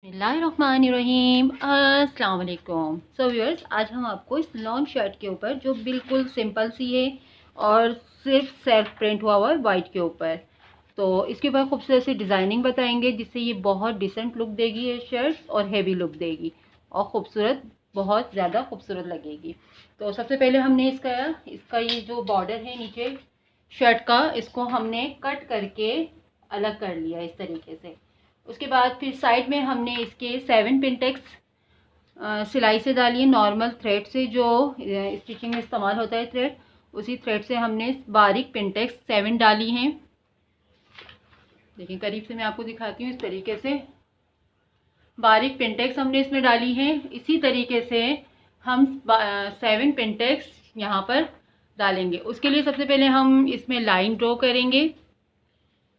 बिस्मिल्लाहिर्रहमानिर्रहीम अस्सलाम वालेकुम। सो व्यूअर्स, आज हम आपको इस लॉन्ग शर्ट के ऊपर जो बिल्कुल सिंपल सी है और सिर्फ सेल्फ प्रिंट हुआ हुआ है वाइट के ऊपर, तो इसके ऊपर खूबसूरत सी डिज़ाइनिंग बताएंगे जिससे ये बहुत डिसेंट लुक देगी ये शर्ट और हैवी लुक देगी और ख़ूबसूरत, बहुत ज़्यादा खूबसूरत लगेगी। तो सबसे पहले हमने इसका ये जो बॉर्डर है नीचे शर्ट का, इसको हमने कट करके अलग कर लिया इस तरीके से। उसके बाद फिर साइड में हमने इसके 7 पिनटेक्स सिलाई से डाली है, नॉर्मल थ्रेड से जो स्टिचिंग में इस्तेमाल होता है थ्रेड, उसी थ्रेड से हमने बारीक पिनटेक्स 7 डाली हैं। देखिए करीब से मैं आपको दिखाती हूँ। इस तरीके से बारीक पिनटेक्स हमने इसमें डाली हैं। इसी तरीके से हम 7 पिनटेक्स यहाँ पर डालेंगे। उसके लिए सबसे पहले हम इसमें लाइन ड्रॉ करेंगे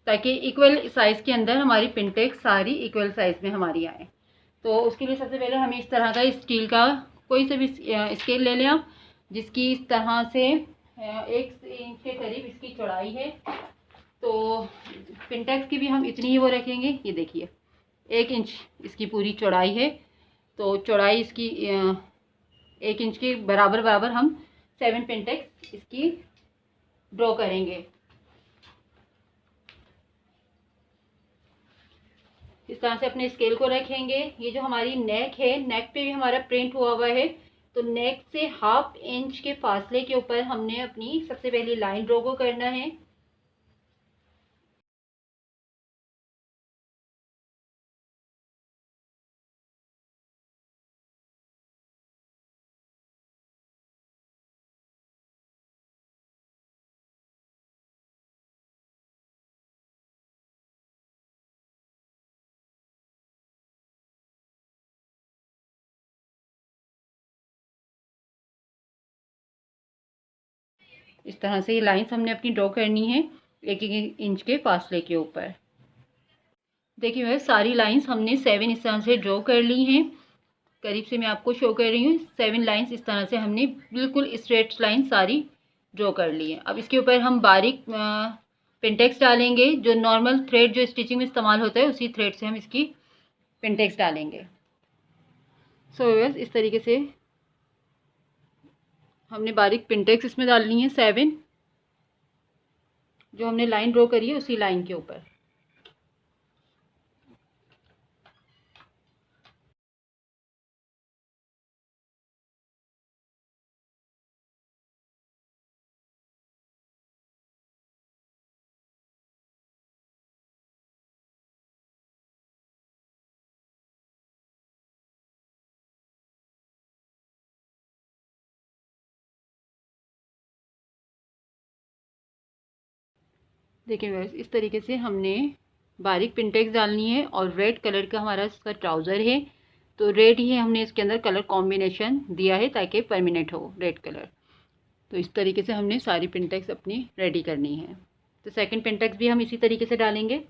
ताकि इक्वल साइज़ के अंदर हमारी पिनटेक्स सारी इक्वल साइज़ में हमारी आए। तो उसके लिए सबसे पहले हमें इस तरह का स्टील का कोई सा भी स्केल ले लें आप, जिसकी इस तरह से 1 इंच के करीब इसकी चौड़ाई है। तो पिनटेक्स की भी हम इतनी ही वो रखेंगे। ये देखिए 1 इंच इसकी पूरी चौड़ाई है, तो चौड़ाई इसकी 1 इंच के बराबर बराबर हम 7 पिनटेक्स इसकी ड्रॉ करेंगे। इस तरह से अपने स्केल को रखेंगे। ये जो हमारी नेक है, नेक पे भी हमारा प्रिंट हुआ हुआ है, तो नेक से 1/2 इंच के फासले के ऊपर हमने अपनी सबसे पहली लाइन ड्रॉ को करना है। इस तरह से ये लाइंस हमने अपनी ड्रॉ करनी है 1-1 इंच के फासले के ऊपर। देखिए वह सारी लाइंस हमने 7 इस तरह से ड्रॉ कर ली हैं। करीब से मैं आपको शो कर रही हूँ। 7 लाइंस इस तरह से हमने बिल्कुल स्ट्रेट लाइन सारी ड्रॉ कर ली है। अब इसके ऊपर हम बारीक पिनटेक्स डालेंगे। जो नॉर्मल थ्रेड जो स्टिचिंग में इस्तेमाल होता है उसी थ्रेड से हम इसकी पिनटेक्स डालेंगे। सो बस इस तरीके से हमने बारीक पिनटेक्स इसमें डालनी है 7, जो हमने लाइन ड्रॉ करी है उसी लाइन के ऊपर। देखिए बस इस तरीके से हमने बारीक पिनटेक्स डालनी है। और रेड कलर का हमारा इसका ट्राउज़र है, तो रेड ही हमने इसके अंदर कलर कॉम्बिनेशन दिया है ताकि परमानेंट हो रेड कलर। तो इस तरीके से हमने सारी पिनटेक्स अपनी रेडी करनी है। तो सेकंड पिनटेक्स भी हम इसी तरीके से डालेंगे।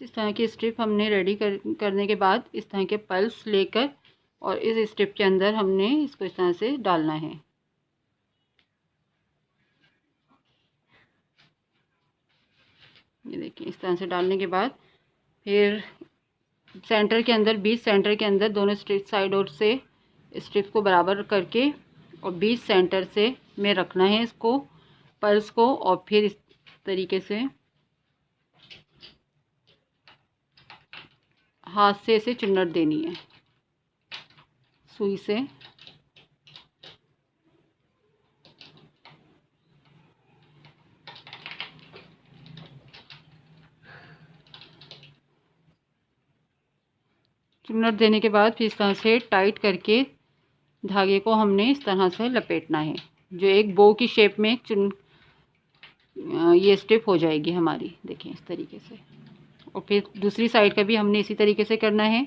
इस तरह की स्ट्रिप हमने रेडी करने के बाद इस तरह के पल्स लेकर और इस स्ट्रिप के अंदर हमने इसको इस तरह से डालना है। ये देखिए इस तरह से डालने के बाद फिर सेंटर के अंदर, बीच सेंटर के अंदर दोनों स्ट्रिप साइड और से स्ट्रिप को बराबर करके और बीच सेंटर से में रखना है इसको, पर्स को। और फिर इस तरीके से हाथ से इसे चुन्नट देनी है सुई से। चुन्नट देने के बाद फिर इस तरह से टाइट करके धागे को हमने इस तरह से लपेटना है, जो एक बो की शेप में ये स्टिप हो जाएगी हमारी। देखिए इस तरीके से। और फिर दूसरी साइड का भी हमने इसी तरीके से करना है।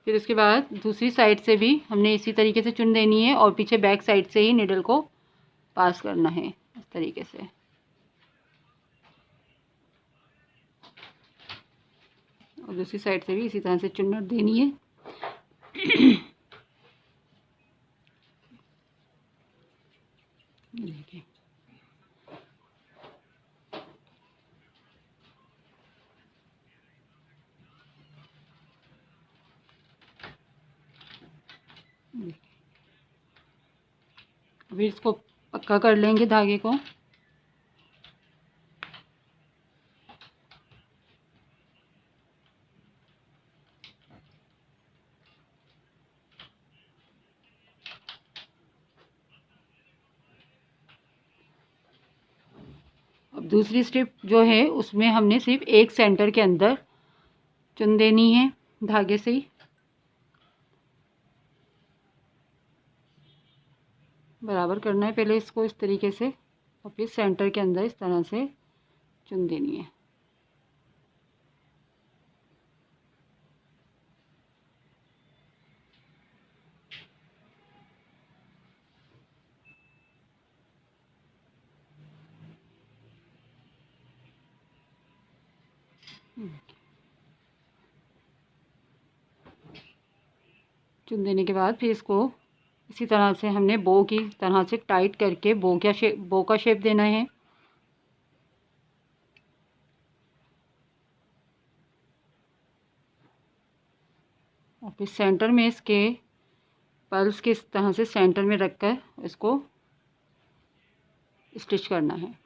फिर उसके बाद दूसरी साइड से भी हमने इसी तरीके से चुन देनी है और पीछे बैक साइड से ही निडल को पास करना है इस तरीके से। और दूसरी साइड से भी इसी तरह से चुन देनी है। देखिए अभी इसको पक्का कर लेंगे धागे को। अब दूसरी स्ट्रिप जो है उसमें हमने सिर्फ एक सेंटर के अंदर चुन देनी है धागे से ही। बराबर करना है पहले इसको इस तरीके से और फिर सेंटर के अंदर इस तरह से चुन देनी है। चुन देने के बाद फिर इसको इसी तरह से हमने बो की तरह से टाइट करके बो का शेप देना है। और फिर सेंटर में इसके पल्स के इस तरह से सेंटर में रखकर इसको स्टिच करना है।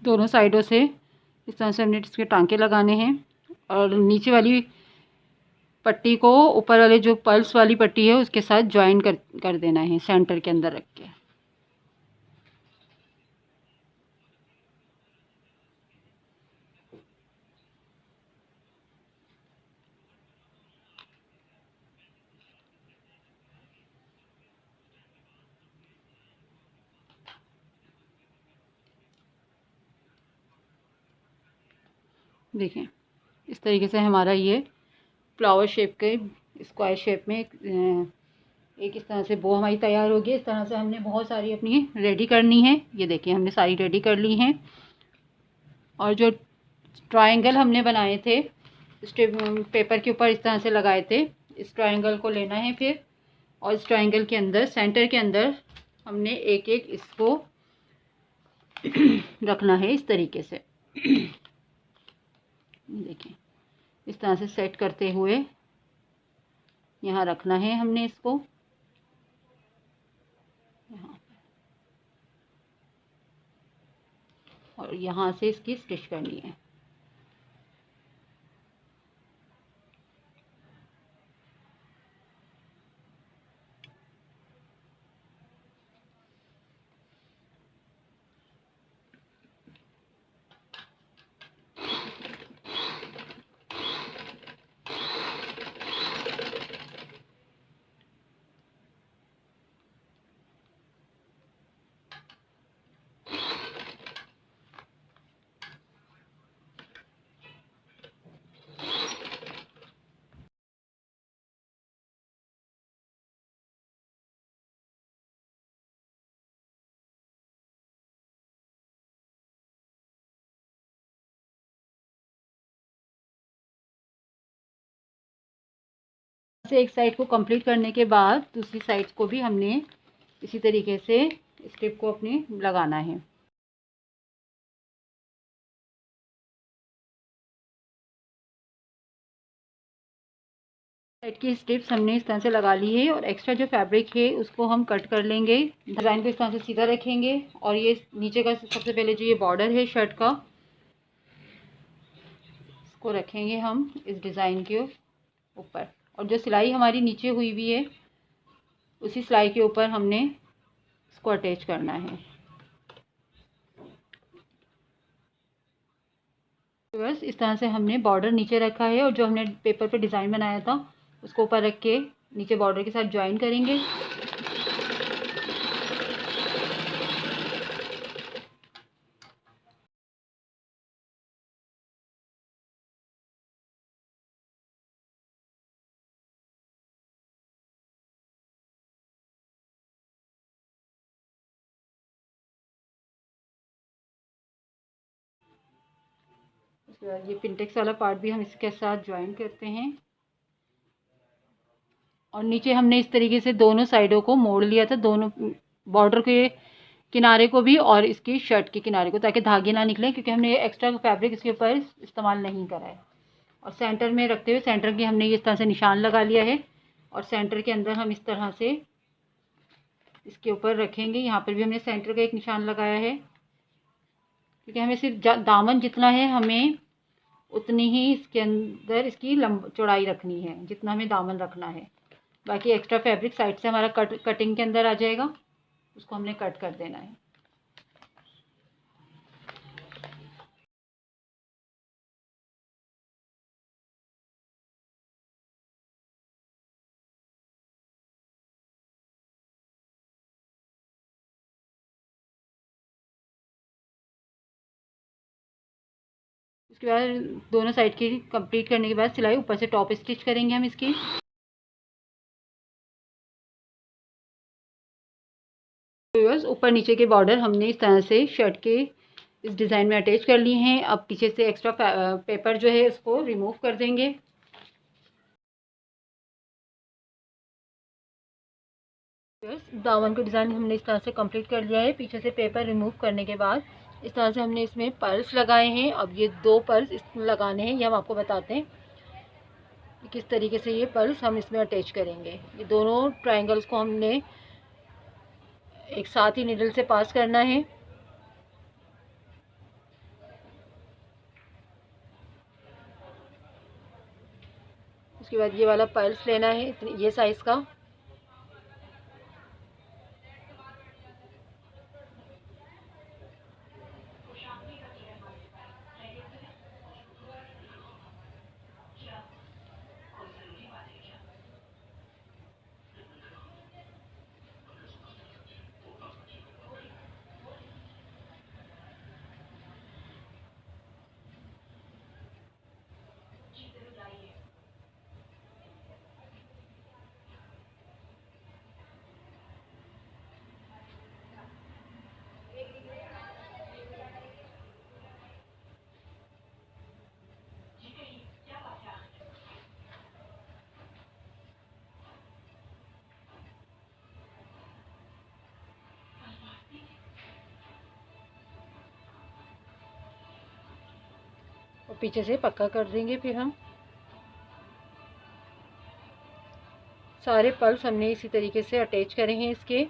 दोनों साइडों से इस तरह से हमने इसके टांके लगाने हैं और नीचे वाली पट्टी को ऊपर वाले जो पल्स वाली पट्टी है उसके साथ ज्वाइन कर देना है सेंटर के अंदर रख के। देखें इस तरीके से हमारा ये फ्लावर शेप के स्क्वायर शेप में एक इस तरह से बो हमारी तैयार होगी। इस तरह से हमने बहुत सारी अपनी रेडी करनी है। ये देखिए हमने सारी रेडी कर ली हैं। और जो ट्रायंगल हमने बनाए थे स्ट्रिप पेपर के ऊपर इस तरह से लगाए थे, इस ट्रायंगल को लेना है फिर और इस ट्रायंगल के अंदर सेंटर के अंदर हमने एक एक इसको रखना है इस तरीके से। देखिए इस तरह से सेट करते हुए यहाँ रखना है हमने इसको यहाँ और यहाँ से इसकी स्टिच करनी है। से एक साइड को कंप्लीट करने के बाद दूसरी साइड को भी हमने इसी तरीके से स्ट्रिप को अपनी लगाना है। साइड की स्ट्रिप्स हमने इस तरह से लगा ली है और एक्स्ट्रा जो फैब्रिक है उसको हम कट कर लेंगे। डिज़ाइन को इस तरह से सीधा रखेंगे और ये नीचे का सबसे पहले जो ये बॉर्डर है शर्ट का, इसको रखेंगे हम इस डिज़ाइन के ऊपर, और जो सिलाई हमारी नीचे हुई भी है उसी सिलाई के ऊपर हमने इसको अटैच करना है। बस इस तरह से हमने बॉर्डर नीचे रखा है और जो हमने पेपर पे डिज़ाइन बनाया था उसको ऊपर रख के नीचे बॉर्डर के साथ ज्वाइन करेंगे। उसके बाद ये पिंटेक्स वाला पार्ट भी हम इसके साथ ज्वाइन करते हैं और नीचे हमने इस तरीके से दोनों साइडों को मोड़ लिया था, दोनों बॉर्डर के किनारे को भी और इसकी शर्ट के किनारे को, ताकि धागे ना निकले, क्योंकि हमने एक्स्ट्रा फैब्रिक इसके ऊपर इस्तेमाल नहीं करा है। और सेंटर में रखते हुए सेंटर की हमने इस तरह से निशान लगा लिया है और सेंटर के अंदर हम इस तरह से इसके ऊपर रखेंगे। यहाँ पर भी हमने सेंटर का एक निशान लगाया है, क्योंकि हमें सिर्फ दामन जितना है हमें उतनी ही इसके अंदर इसकी चौड़ाई रखनी है जितना हमें दामन रखना है। बाकी एक्स्ट्रा फैब्रिक साइड से हमारा कटिंग के अंदर आ जाएगा, उसको हमने कट कर देना है। उसके बाद दोनों साइड की कंप्लीट करने के बाद सिलाई ऊपर से टॉप स्टिच करेंगे हम इसकी। ऊपर नीचे के बॉर्डर हमने इस तरह से शर्ट के इस डिज़ाइन में अटैच कर लिए हैं। अब पीछे से एक्स्ट्रा पेपर जो है इसको रिमूव कर देंगे। दामन का डिज़ाइन हमने इस तरह से कंप्लीट कर लिया है। पीछे से पेपर रिमूव करने के बाद इस तरह से हमने इसमें पर्ल्स लगाए हैं। अब ये 2 पर्ल्स इसमें लगाने हैं, ये हम आपको बताते हैं कि किस तरीके से ये पर्ल्स हम इसमें अटैच करेंगे। ये दोनों ट्रायंगल्स को हमने एक साथ ही नीडल से पास करना है। उसके बाद ये वाला पर्ल्स लेना है, ये साइज़ का। और पीछे से पक्का कर देंगे। फिर हम सारे पर्ल्स हमने इसी तरीके से अटैच करे हैं इसके।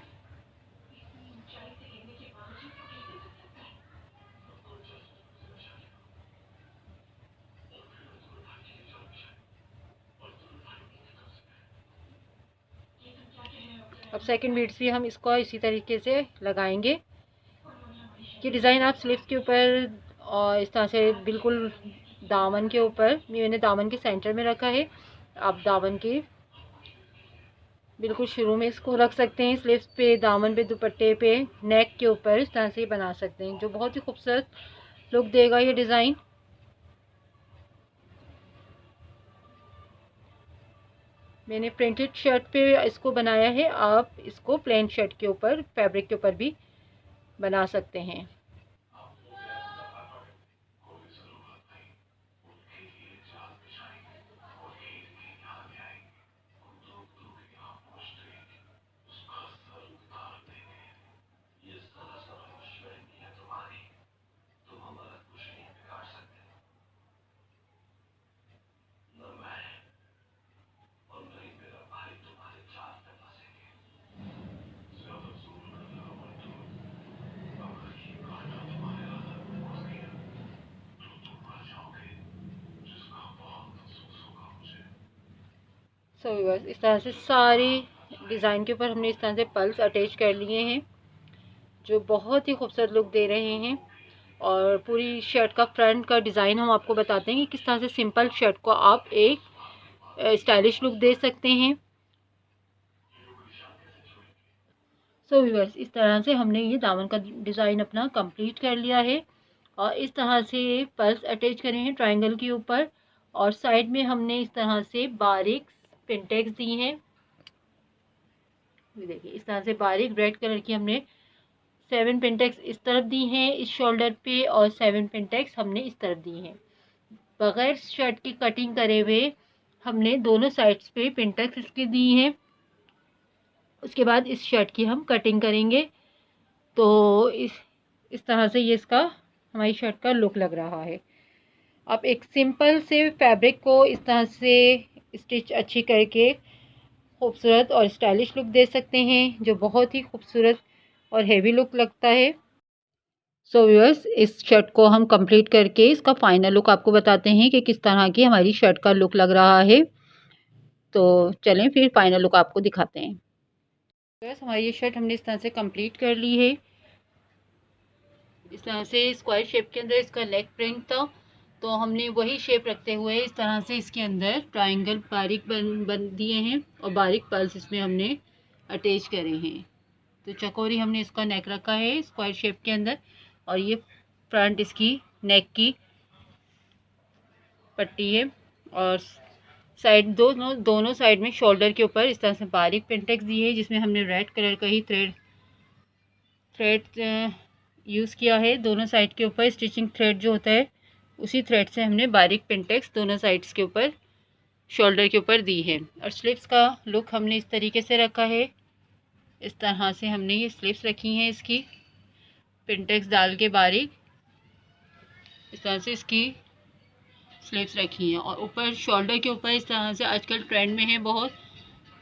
अब सेकंड बीड्स भी हम इसको इसी तरीके से लगाएंगे। ये डिज़ाइन आप स्लीव्स के ऊपर और इस तरह से बिल्कुल दामन के ऊपर, मैंने दामन के सेंटर में रखा है, आप दामन के बिल्कुल शुरू में इसको रख सकते हैं। स्लीव्स पे, दामन पे, दुपट्टे पे, नेक के ऊपर इस तरह से बना सकते हैं, जो बहुत ही खूबसूरत लुक देगा ये डिज़ाइन। मैंने प्रिंटेड शर्ट पे इसको बनाया है, आप इसको प्लेन शर्ट के ऊपर, फैब्रिक के ऊपर भी बना सकते हैं। सो व्यूअर्स, इस तरह से सारी डिज़ाइन के ऊपर हमने इस तरह से पल्स अटैच कर लिए हैं, जो बहुत ही खूबसूरत लुक दे रहे हैं। और पूरी शर्ट का फ्रंट का डिज़ाइन हम आपको बताते हैं कि किस तरह से सिंपल शर्ट को आप एक स्टाइलिश लुक दे सकते हैं। सो व्यूअर्स, इस तरह से हमने ये दामन का डिज़ाइन अपना कंप्लीट कर लिया है और इस तरह से पर्ल्स अटैच करे हैं ट्रायंगल के ऊपर और साइड में हमने इस तरह से बारीक पिनटेक्स दी हैं। ये देखिए, इस तरह से बारीक रेड कलर की हमने 7 पिनटेक्स इस तरफ दी हैं इस शोल्डर पे और 7 पिनटेक्स हमने इस तरफ दी हैं। बगैर शर्ट की कटिंग करे हुए हमने दोनों साइड्स पे पिनटेक्स इसके दी हैं। उसके बाद इस शर्ट की हम कटिंग करेंगे। तो इस तरह से ये इसका हमारी शर्ट का लुक लग रहा है। आप एक सिंपल से फैब्रिक को इस तरह से स्टिच अच्छी करके खूबसूरत और स्टाइलिश लुक दे सकते हैं, जो बहुत ही खूबसूरत और हेवी लुक लगता है। सो व्यूअर्स, इस शर्ट को हम कंप्लीट करके इसका फाइनल लुक आपको बताते हैं कि किस तरह की हमारी शर्ट का लुक लग रहा है। तो चलें फिर फाइनल लुक आपको दिखाते हैं। व्यूअर्स, हमारी ये शर्ट हमने इस तरह से कंप्लीट कर ली है। इस तरह से स्क्वायर शेप के अंदर इसका लेग प्रिंट था, तो हमने वही शेप रखते हुए इस तरह से इसके अंदर ट्रायंगल बारीक बन दिए हैं और बारीक पल्स इसमें हमने अटैच करे हैं। तो चकोरी हमने इसका नेक रखा है स्क्वायर शेप के अंदर और ये फ्रंट इसकी नेक की पट्टी है और साइड दोनों साइड में शोल्डर के ऊपर इस तरह से बारीक पिनटेक्स दी है, जिसमें हमने रेड कलर का ही थ्रेड यूज़ किया है। दोनों साइड के ऊपर स्टिचिंग थ्रेड जो होता है उसी थ्रेड से हमने बारीक पिनटेक्स दोनों साइड्स के ऊपर शोल्डर के ऊपर दी है। और स्लीव्स का लुक हमने इस तरीके से रखा है। इस तरह से हमने ये स्लीव्स रखी हैं इसकी पिनटेक्स डाल के बारीक इस तरह से इसकी स्लीव्स रखी हैं और ऊपर शोल्डर के ऊपर इस तरह से आजकल ट्रेंड में है बहुत,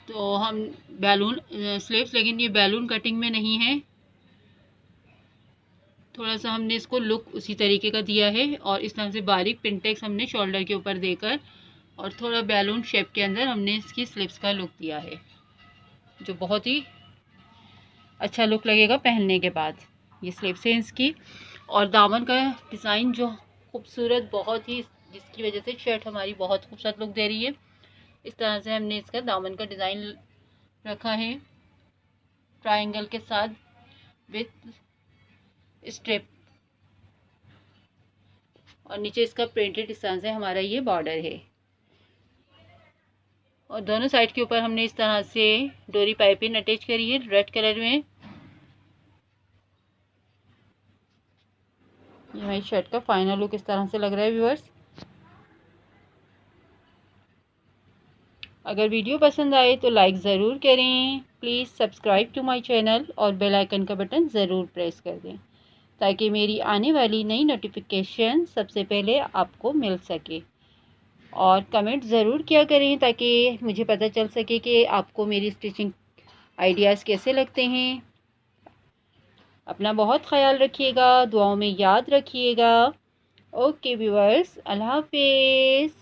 तो हम बैलून स्लीव्स, लेकिन ये बैलून कटिंग में नहीं है। थोड़ा सा हमने इसको लुक उसी तरीके का दिया है और इस तरह से बारीक पिनटेक्स हमने शोल्डर के ऊपर देकर और थोड़ा बैलून शेप के अंदर हमने इसकी स्लीव्स का लुक दिया है, जो बहुत ही अच्छा लुक लगेगा पहनने के बाद। ये स्लीव्स हैं इसकी और दामन का डिज़ाइन जो खूबसूरत, बहुत ही, जिसकी वजह से शर्ट हमारी बहुत खूबसूरत लुक दे रही है। इस तरह से हमने इसका दामन का डिज़ाइन रखा है ट्रायंगल के साथ विथ स्ट्रिप और नीचे इसका प्रिंटेड इस तरह से हमारा ये बॉर्डर है और दोनों साइड के ऊपर हमने इस तरह से डोरी पाइपिंग अटैच करी है रेड कलर में। ये हमारी शर्ट का फाइनल लुक इस तरह से लग रहा है व्यूअर्स। अगर वीडियो पसंद आए तो लाइक ज़रूर करें, please subscribe to my channel और बेल आइकन का बटन ज़रूर प्रेस कर दें ताकि मेरी आने वाली नई नोटिफिकेशन सबसे पहले आपको मिल सके। और कमेंट ज़रूर किया करें ताकि मुझे पता चल सके कि आपको मेरी स्टिचिंग आइडियाज़ कैसे लगते हैं। अपना बहुत ख्याल रखिएगा, दुआओं में याद रखिएगा। ओके व्यूअर्स, अल्लाह हाफिज़।